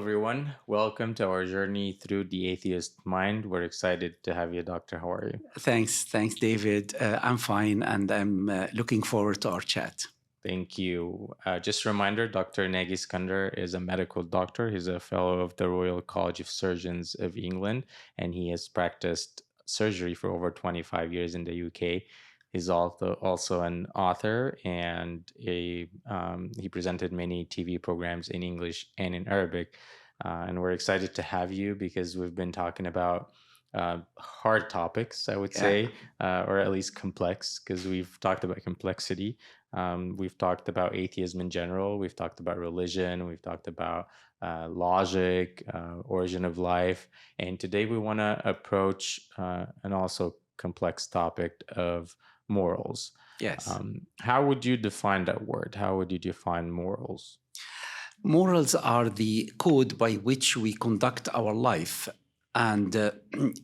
everyone. Welcome to our journey through the atheist mind. We're excited to have you, Doctor. How are you? Thanks, David. I'm fine, and I'm looking forward to our chat. Thank you. Just a reminder, Dr. Nagy Iskander is a medical doctor. He's a fellow of the Royal College of Surgeons of England, and he has practiced surgery for over 25 years in the UK. He's also an author, and he presented many TV programs in English and in Arabic. And we're excited to have you because we've been talking about hard topics, I would say, or at least complex, because we've talked about complexity. We've talked about atheism in general. We've talked about religion. We've talked about logic, origin of life. And today we want to approach an also complex topic of morals. Yes. How would you define that word? How would you define morals? Morals are the code by which we conduct our life. And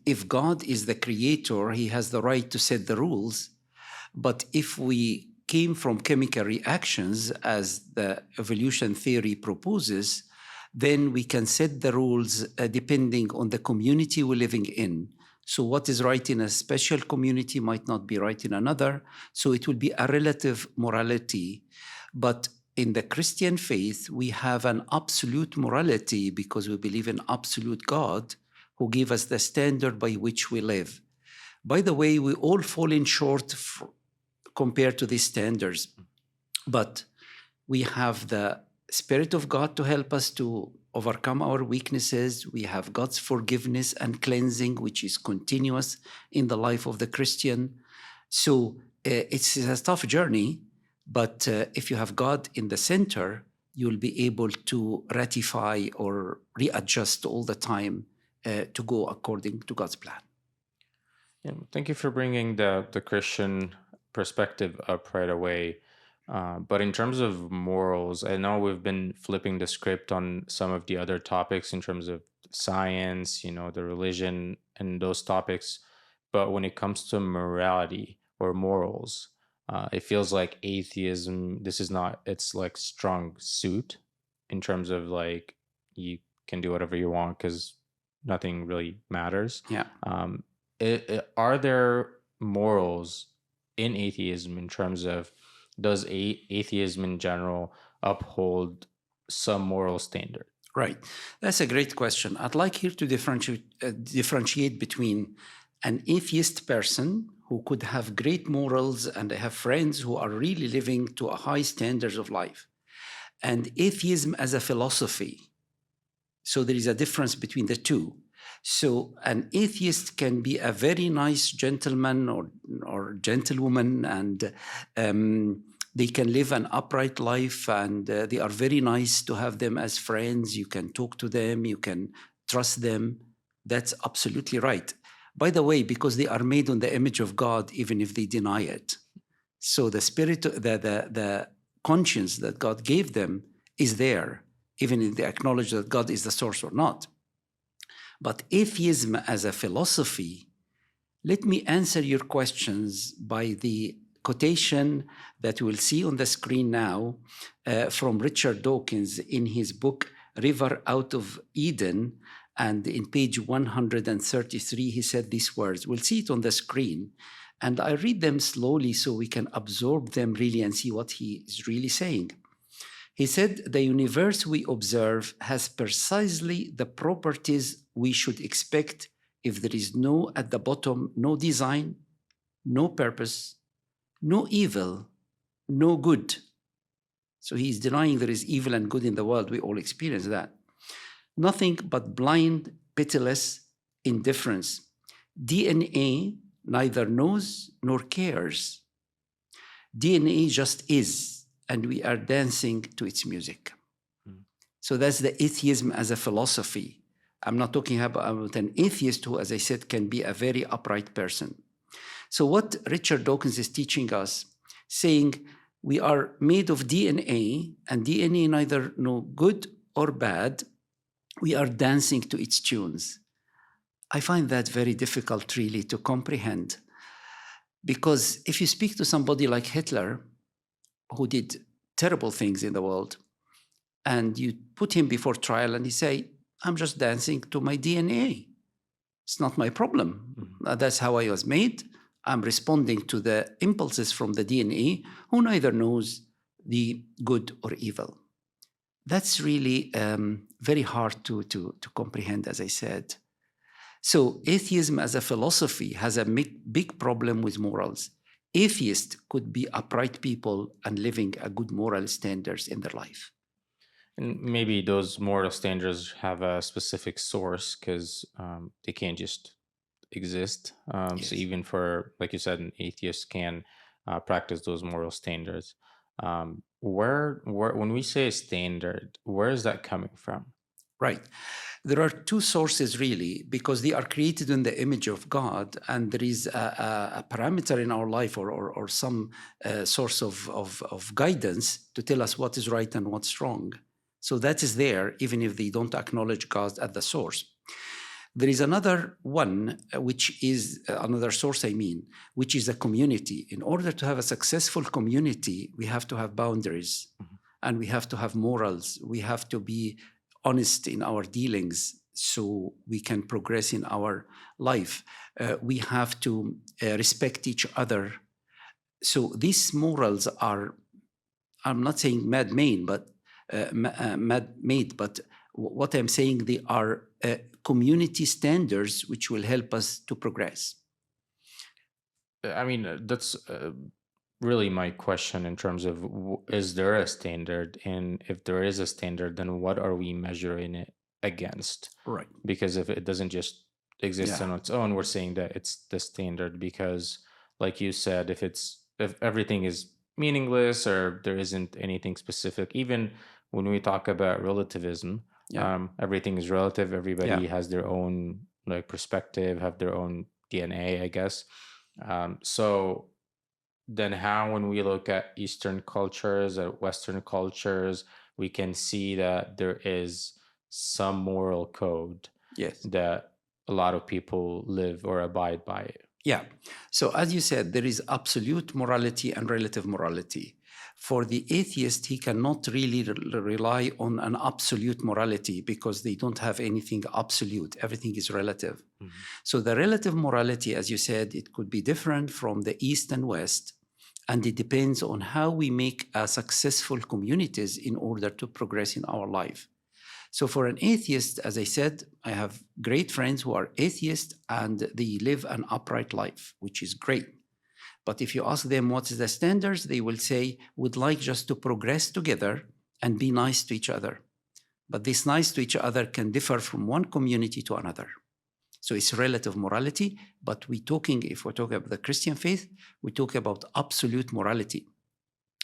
if God is the creator, he has the right to set the rules. But if we came from chemical reactions, as the evolution theory proposes, then we can set the rules depending on the community we're living in. So what is right in a special community might not be right in another. So it will be a relative morality. But in the Christian faith, we have an absolute morality because we believe in absolute God who gave us the standard by which we live. By the way, we all fall in short compared to these standards. But we have the Spirit of God to help us to overcome our weaknesses. We have God's forgiveness and cleansing, which is continuous in the life of the Christian. So it's a tough journey, but if you have God in the center, you'll be able to ratify or readjust all the time to go according to God's plan. Yeah, thank you for bringing the Christian perspective up right away. But in terms of morals, I know we've been flipping the script on some of the other topics in terms of science, the religion and those topics. But when it comes to morality or morals, it feels like atheism, it's like strong suit in terms of like you can do whatever you want because nothing really matters. Yeah. Are there morals in atheism in terms of does atheism in general uphold some moral standard? Right. That's a great question. I'd like here to differentiate between an atheist person who could have great morals and have friends who are really living to a high standards of life, and atheism as a philosophy. So there is a difference between the two. So an atheist can be a very nice gentleman or gentlewoman, and they can live an upright life, and they are very nice to have them as friends. You can talk to them, you can trust them. That's absolutely right. By the way, because they are made on the image of God, even if they deny it. So the spirit, the conscience that God gave them is there, even if they acknowledge that God is the source or not. But atheism as a philosophy, let me answer your questions by the quotation that we'll see on the screen now from Richard Dawkins in his book, River Out of Eden. And in page 133, he said these words. We'll see it on the screen. And I read them slowly so we can absorb them really and see what he is really saying. He said, the universe we observe has precisely the properties we should expect if there is at the bottom, no design, no purpose, no evil, no good. So he's denying there is evil and good in the world. We all experience that. Nothing but blind, pitiless indifference. DNA neither knows nor cares. DNA just is, and we are dancing to its music. So that's the atheism as a philosophy. I'm not talking about an atheist who, as I said, can be a very upright person. So what Richard Dawkins is teaching us, saying we are made of DNA, and DNA neither know good or bad. We are dancing to its tunes. I find that very difficult really to comprehend, because if you speak to somebody like Hitler, who did terrible things in the world, and you put him before trial and he say, I'm just dancing to my DNA. It's not my problem. That's how I was made. I'm responding to the impulses from the DNA, who neither knows the good or evil. That's really very hard to comprehend, as I said. So atheism as a philosophy has a big problem with morals. Atheists could be upright people and living a good moral standards in their life. And maybe those moral standards have a specific source, because they can't just exist. Yes. So even for, like you said, an atheist can practice those moral standards. Where when we say standard, where is that coming from? Right. There are two sources really, because they are created in the image of God, and there is a parameter in our life or some source of guidance to tell us what is right and what's wrong. So that is there, even if they don't acknowledge God at the source. There is another one, which is another source, which is a community. In order to have a successful community, we have to have boundaries, and we have to have morals. We have to be honest in our dealings so we can progress in our life. We have to respect each other. So these morals are, I'm not saying man-made, but what I'm saying, they are community standards which will help us to progress. I mean, that's really my question in terms of, is there a standard? And if there is a standard, then what are we measuring it against? Right. Because if it doesn't just exist on its own, we're saying that it's the standard, because like you said, if everything is meaningless or there isn't anything specific, even when we talk about relativism, everything is relative. Everybody has their own perspective, have their own DNA, I guess. So then how, when we look at Eastern cultures or Western cultures, we can see that there is some moral code that a lot of people live or abide by. Yeah. So as you said, there is absolute morality and relative morality. For the atheist, he cannot really rely on an absolute morality because they don't have anything absolute. Everything is relative. Mm-hmm. So the relative morality, as you said, it could be different from the East and West, and it depends on how we make successful communities in order to progress in our life. So for an atheist, as I said, I have great friends who are atheists and they live an upright life, which is great. But if you ask them what is the standards, they will say, we'd like just to progress together and be nice to each other. But this nice to each other can differ from one community to another. So it's relative morality, but if we're talking about the Christian faith, we talk about absolute morality.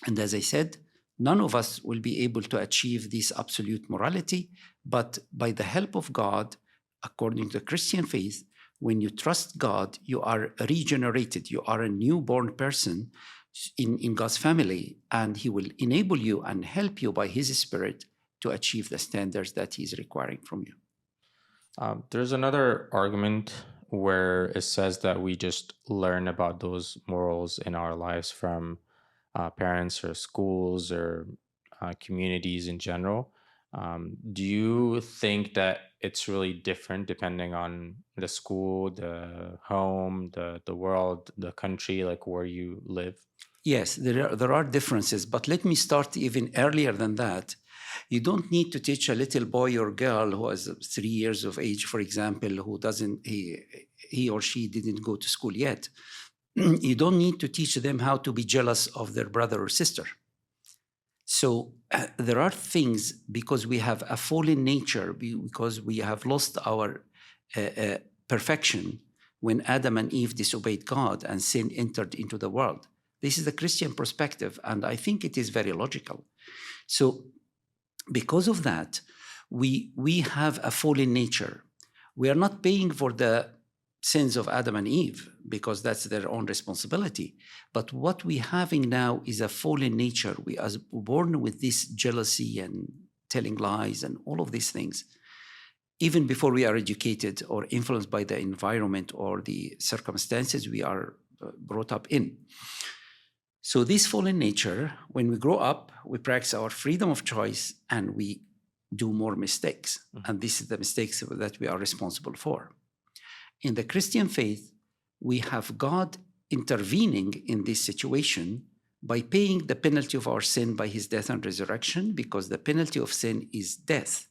And as I said, none of us will be able to achieve this absolute morality, but by the help of God, according to the Christian faith, when you trust God, you are regenerated. You are a newborn person in God's family, and He will enable you and help you by His Spirit to achieve the standards that He's requiring from you. There's another argument where it says that we just learn about those morals in our lives from parents or schools or communities in general. Do you think that it's really different depending on the school, the home, the world, the country, like where you live? Yes, there are differences, but let me start even earlier than that. You don't need to teach a little boy or girl who is 3 years of age, for example, who he or she didn't go to school yet. You don't need to teach them how to be jealous of their brother or sister. So there are things, because we have a fallen nature, because we have lost our perfection when Adam and Eve disobeyed God and sin entered into the world. This is the Christian perspective, and I think it is very logical. So because of that, we have a fallen nature. We are not paying for the sins of Adam and Eve because that's their own responsibility. But what we're having now is a fallen nature. We are born with this jealousy and telling lies and all of these things. Even before we are educated or influenced by the environment or the circumstances we are brought up in. So this fallen nature, when we grow up, we practice our freedom of choice and we do more mistakes. And this is the mistakes that we are responsible for. In the Christian faith, we have God intervening in this situation by paying the penalty of our sin by his death and resurrection, because the penalty of sin is death,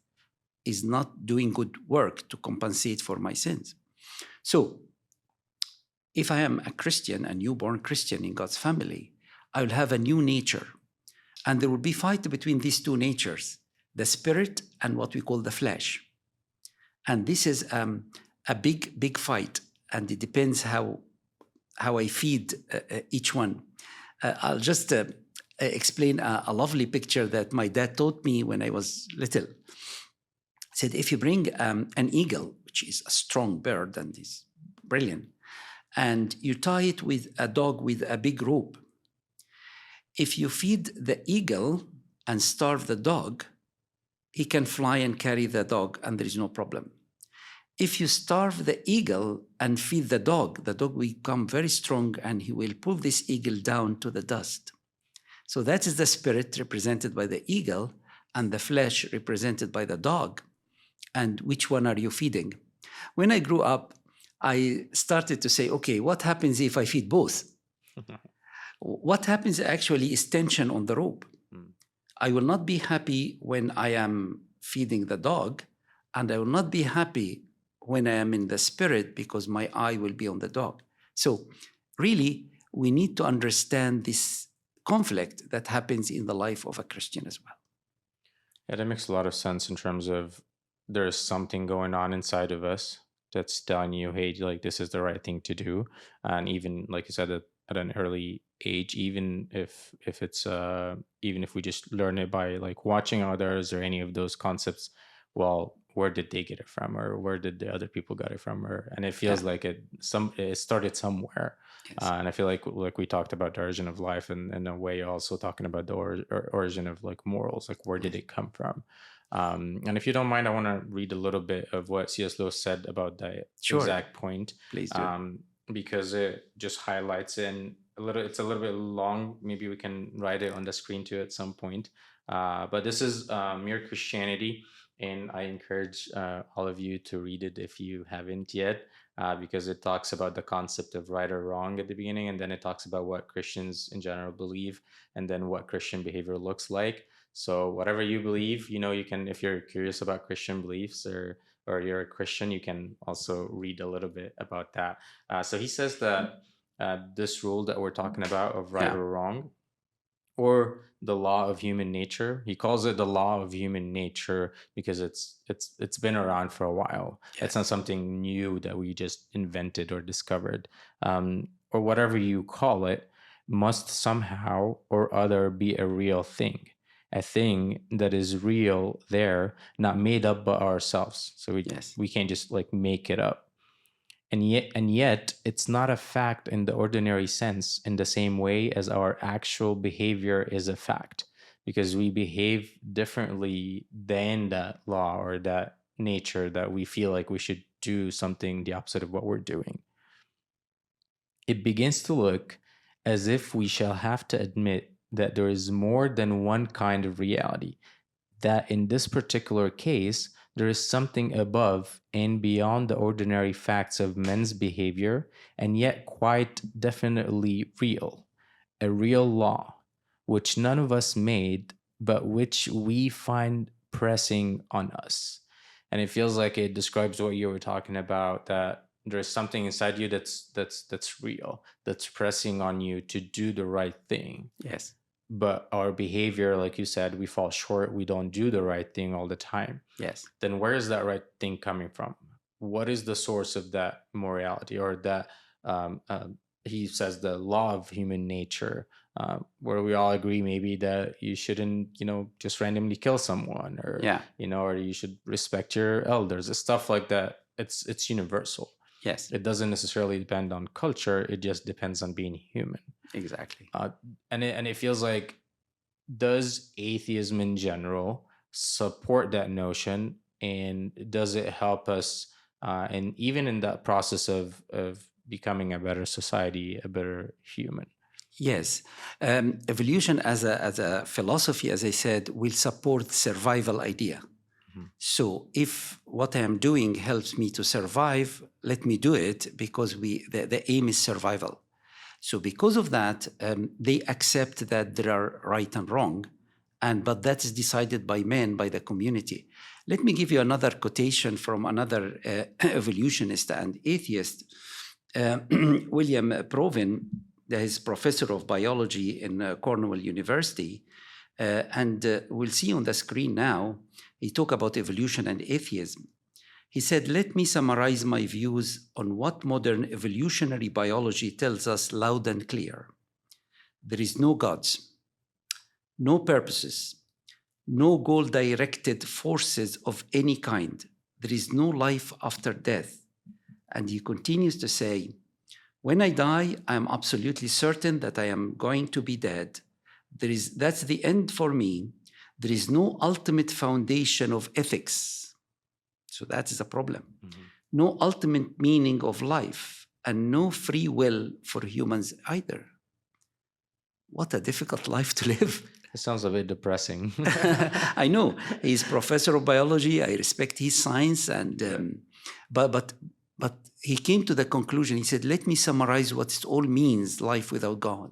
is not doing good work to compensate for my sins. So if I am a Christian, a newborn Christian in God's family, I will have a new nature. And there will be fight between these two natures, the spirit and what we call the flesh. And this is a big, big fight. And it depends how I feed each one. I'll just explain a lovely picture that my dad taught me when I was little. He said, if you bring an eagle, which is a strong bird and is brilliant, and you tie it with a dog with a big rope, if you feed the eagle and starve the dog, he can fly and carry the dog and there is no problem. If you starve the eagle and feed the dog will become very strong and he will pull this eagle down to the dust. So that is the spirit represented by the eagle and the flesh represented by the dog. And which one are you feeding? When I grew up, I started to say, okay, what happens if I feed both? What happens actually is tension on the rope. I will not be happy when I am feeding the dog, and I will not be happy when I am in the spirit because my eye will be on the dog. So really, we need to understand this conflict that happens in the life of a Christian as well. Yeah, that makes a lot of sense in terms of there's something going on inside of us that's telling you, hey, like this is the right thing to do. And even like you said, at an early age, even if it's even if we just learn it by like watching others or any of those concepts, well, where did they get it from, or where did the other people get it from, and it feels like it started somewhere. Yes. And I feel like we talked about the origin of life, and in a way also talking about the origin of like morals, like where did it come from. And if you don't mind, I want to read a little bit of what C.S. Lewis said about that exact point. Please do. Because it just highlights in it's a little bit long. Maybe we can write it on the screen too at some point. But this is Mere Christianity, and I encourage all of you to read it if you haven't yet, because it talks about the concept of right or wrong at the beginning, and then it talks about what Christians in general believe, and then what Christian behavior looks like. So whatever you believe, you can, if you're curious about Christian beliefs or you're a Christian, you can also read a little bit about that. So he says that this rule that we're talking about of right or wrong, or the law of human nature, he calls it the law of human nature because it's been around for a while. It's not something new that we just invented or discovered, or whatever you call it, must somehow or other be a real thing. A thing that is real there, not made up by ourselves. So we can't just like make it up. And yet it's not a fact in the ordinary sense in the same way as our actual behavior is a fact, because we behave differently than that law or that nature that we feel like we should do something the opposite of what we're doing. It begins to look as if we shall have to admit that there is more than one kind of reality, that in this particular case, there is something above and beyond the ordinary facts of men's behavior, and yet quite definitely real, a real law, which none of us made, but which we find pressing on us. And it feels like it describes what you were talking about, that there's something inside you that's real, that's pressing on you to do the right thing. Yes. But our behavior, like you said, we fall short. We don't do the right thing all the time. Yes. Then where is that right thing coming from? What is the source of that morality, or that he says the law of human nature, where we all agree maybe that you shouldn't, just randomly kill someone, or or you should respect your elders, stuff like that. It's universal. Yes. It doesn't necessarily depend on culture. It just depends on being human. Exactly. And it feels like, does atheism in general support that notion, and does it help us, and even in that process of becoming a better society, a better human? Yes. Evolution as a philosophy, as I said, will support survival idea. So if what I am doing helps me to survive, let me do it, because the aim is survival. So because of that, they accept that there are right and wrong, but that is decided by men, by the community. Let me give you another quotation from another evolutionist and atheist, William Provin, that is professor of biology in Cornell University. We'll see on the screen now, he talked about evolution and atheism. He said, let me summarize my views on what modern evolutionary biology tells us loud and clear. There is no gods, no purposes, no goal-directed forces of any kind. There is no life after death. And he continues to say, when I die, I am absolutely certain that I am going to be dead. That's the end for me. There is no ultimate foundation of ethics. So that is a problem. No ultimate meaning of life, and no free will for humans either. What a difficult life to live. It sounds a bit depressing. I know. He's professor of biology. I respect his science. But he came to the conclusion. He said, let me summarize what it all means, life without God.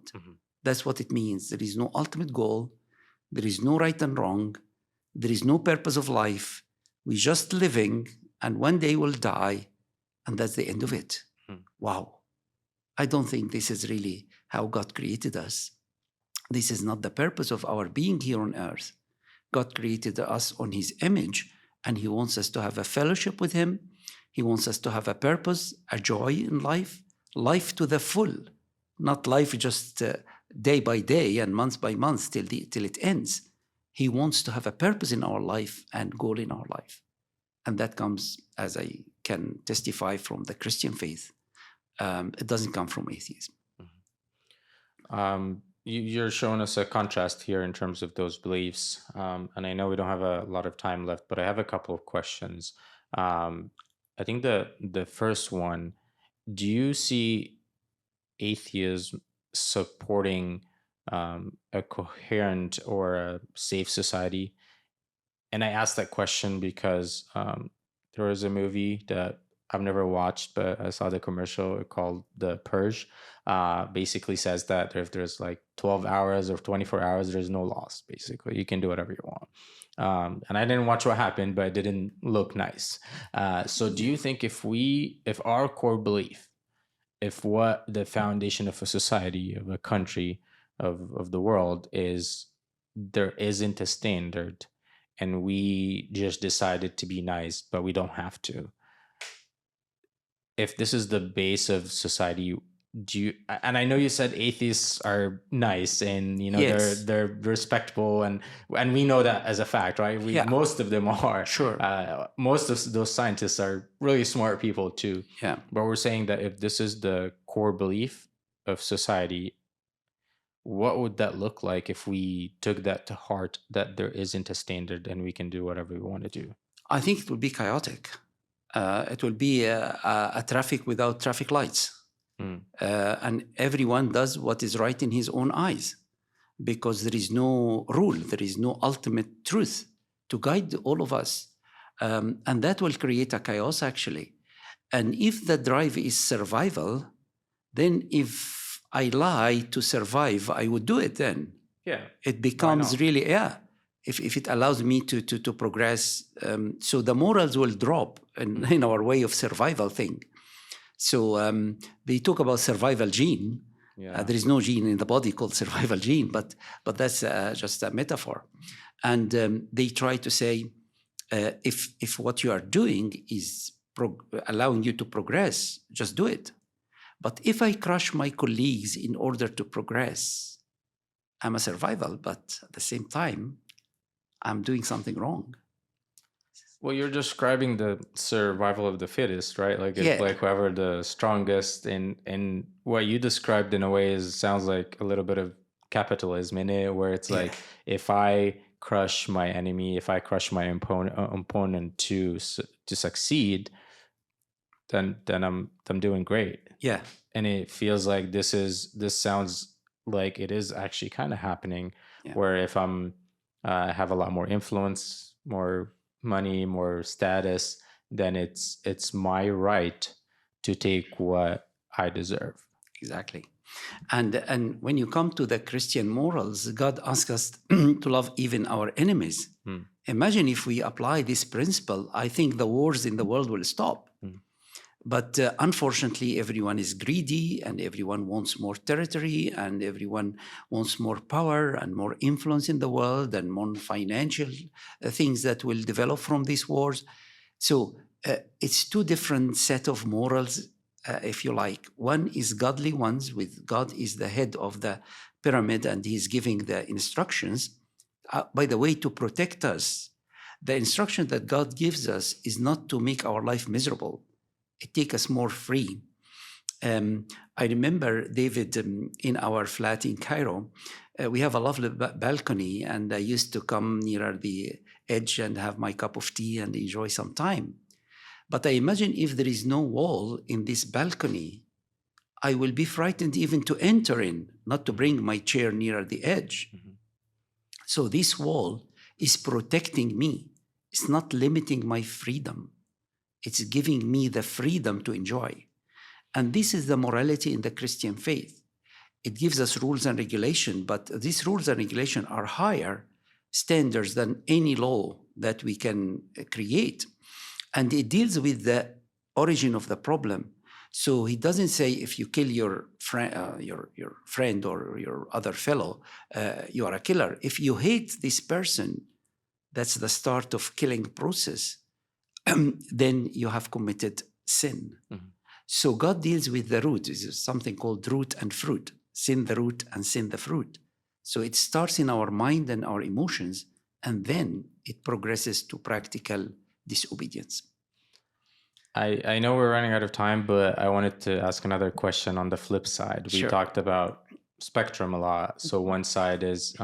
That's what it means. There is no ultimate goal. There is no right and wrong. There is no purpose of life. We're just living, and one day we'll die, and that's the end of it. Wow. I don't think this is really how God created us. This is not the purpose of our being here on earth. God created us on his image, and he wants us to have a fellowship with him. He wants us to have a purpose, a joy in life, life to the full, not life just day by day and month by month till it ends. He wants to have a purpose in our life and goal in our life. And that comes, as I can testify, from the Christian faith. It doesn't come from atheism. You're showing us a contrast here in terms of those beliefs. And I know we don't have a lot of time left, but I have a couple of questions. I think the first one, do you see atheism supporting a coherent or a safe society? And I asked that question because there was a movie that I've never watched, but I saw the commercial called The Purge. Basically says that if there's like 12 hours or 24 hours, there's no laws. Basically, you can do whatever you want. And I didn't watch what happened, but it didn't look nice. So do you think if our core belief, if what the foundation of a society, of a country, of the world is, there isn't a standard, and we just decided to be nice, but we don't have to. If this is the base of society, and I know you said atheists are nice and Yes. they're respectable, and we know that as a fact, right? Most of them are. Sure. Most of those scientists are really smart people too. Yeah. But we're saying that if this is the core belief of society, what would that look like if we took that to heart, that there isn't a standard and we can do whatever we want to do? I think it will be chaotic. It will be a traffic without traffic lights. And everyone does what is right in his own eyes, because there is no rule, there is no ultimate truth to guide all of us. And that will create a chaos, actually. And if the drive is survival, then if I lie to survive, I would do it then. Yeah. It becomes really, if it allows me to progress. So the morals will drop in our way of survival thing. So they talk about survival gene. Yeah. There is no gene in the body called survival gene, but that's just a metaphor. And they try to say, if what you are doing is allowing you to progress, just do it. But if I crush my colleagues in order to progress, I'm a survival, but at the same time, I'm doing something wrong. Well, you're describing the survival of the fittest, right? Like it's like whoever the strongest, and what you described in a way sounds like a little bit of capitalism in it, where it's like, if I crush my enemy, if I crush my opponent to succeed, then I'm doing great. Yeah. And it feels like this sounds like it is actually kind of happening, Yeah. where if I'm have a lot more influence, more money, more status, then it's my right to take what I deserve. Exactly. And when you come to the Christian morals, God asks us to love even our enemies. Imagine if we apply this principle, I think the wars in the world will stop. But unfortunately, everyone is greedy, and everyone wants more territory, and everyone wants more power and more influence in the world, and more financial things that will develop from these wars. So it's two different set of morals, if you like. One is godly ones, with God is the head of the pyramid, and he's giving the instructions. By the way, to protect us, the instruction that God gives us is not to make our life miserable. It takes us more free. I remember, David, in our flat in Cairo, we have a lovely balcony, and I used to come near the edge and have my cup of tea and enjoy some time. But I imagine if there is no wall in this balcony, I will be frightened even to enter in, not to bring my chair near the edge. So this wall is protecting me. It's not limiting my freedom. It's giving me the freedom to enjoy. And this is the morality in the Christian faith. It gives us rules and regulation, but these rules and regulation are higher standards than any law that we can create. And it deals with the origin of the problem. So he doesn't say if you kill your friend or your other fellow, you are a killer. If you hate this person, that's the start of killing process. Then you have committed sin. So God deals with the root. There's something called root and fruit. Sin the root and sin the fruit. So it starts in our mind and our emotions, and then it progresses to practical disobedience. I know we're running out of time, but I wanted to ask another question on the flip side. We talked about spectrum a lot. So one side is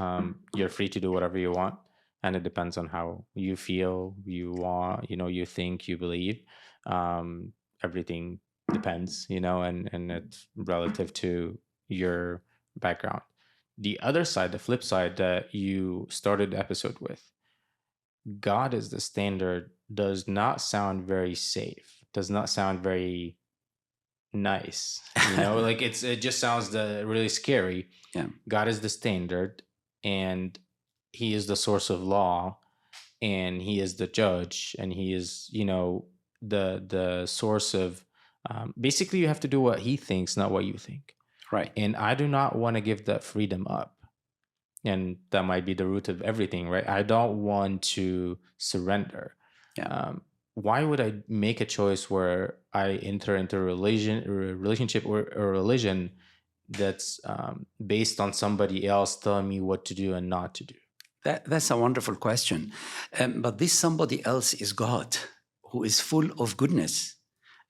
you're free to do whatever you want, and it depends on how you feel, you want, you think, you believe. Everything depends, and it's relative to your background. The other side, the flip side that you started the episode with, God is the standard, does not sound very safe, does not sound very nice. Like it just sounds really scary. Yeah. God is the standard, and he is the source of law, and he is the judge, and he is, the source of, basically you have to do what he thinks, not what you think. Right. And I do not want to give that freedom up. And that might be the root of everything, right? I don't want to surrender. Yeah. Why would I make a choice where I enter into a relationship or a religion that's based on somebody else telling me what to do and not to do? That's a wonderful question. But this somebody else is God, who is full of goodness,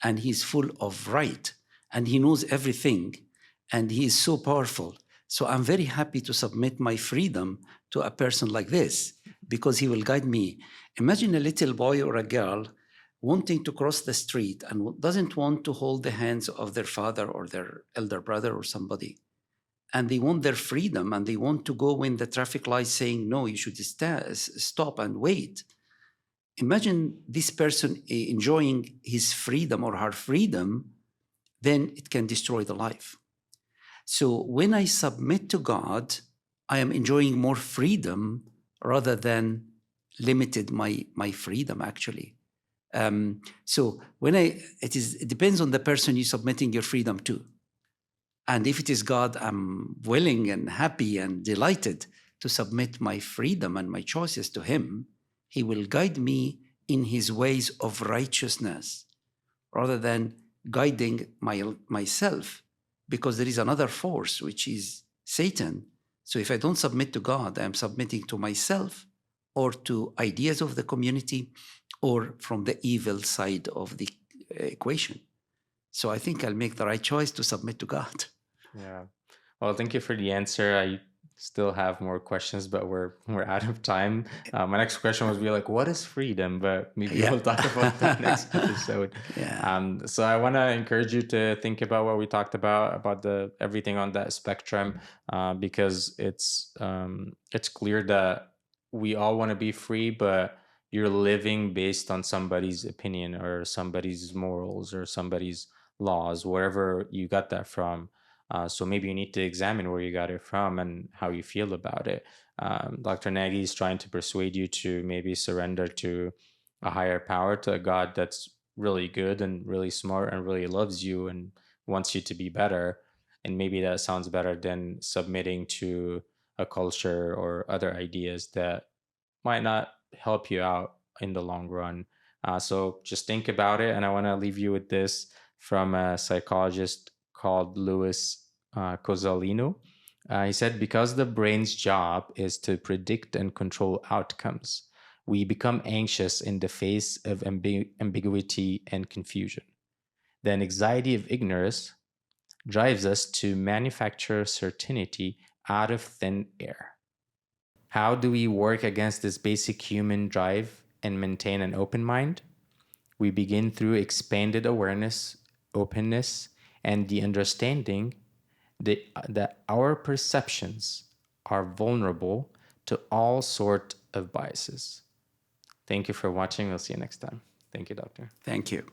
and he's full of right, and he knows everything, and he is so powerful. So I'm very happy to submit my freedom to a person like this, because he will guide me. Imagine a little boy or a girl wanting to cross the street and doesn't want to hold the hands of their father or their elder brother or somebody. And they want their freedom, and they want to go when the traffic light saying, no, you should stop and wait. Imagine this person enjoying his freedom or her freedom, then it can destroy the life. So when I submit to God, I am enjoying more freedom rather than limited my freedom, actually. So it depends on the person you're submitting your freedom to. And if it is God, I'm willing and happy and delighted to submit my freedom and my choices to him. He will guide me in his ways of righteousness rather than guiding myself, because there is another force, which is Satan. So if I don't submit to God, I'm submitting to myself or to ideas of the community or from the evil side of the equation. So I think I'll make the right choice to submit to God. Yeah. Well, thank you for the answer. I still have more questions, but we're out of time. My next question was be like, what is freedom? But maybe we'll talk about that next episode. So I want to encourage you to think about what we talked about the everything on that spectrum, because it's clear that we all want to be free, but you're living based on somebody's opinion or somebody's morals or somebody's laws, wherever you got that from. So maybe you need to examine where you got it from and how you feel about it. Dr. Nagy is trying to persuade you to maybe surrender to a higher power, to a God that's really good and really smart and really loves you and wants you to be better. And maybe that sounds better than submitting to a culture or other ideas that might not help you out in the long run. So just think about it. And I want to leave you with this from a psychologist called Louis Cozzolino. He said, because the brain's job is to predict and control outcomes, we become anxious in the face of ambiguity and confusion. The anxiety of ignorance drives us to manufacture certainty out of thin air. How do we work against this basic human drive and maintain an open mind? We begin through expanded awareness, openness, and the understanding that our perceptions are vulnerable to all sorts of biases. Thank you for watching. We'll see you next time. Thank you, Doctor. Thank you.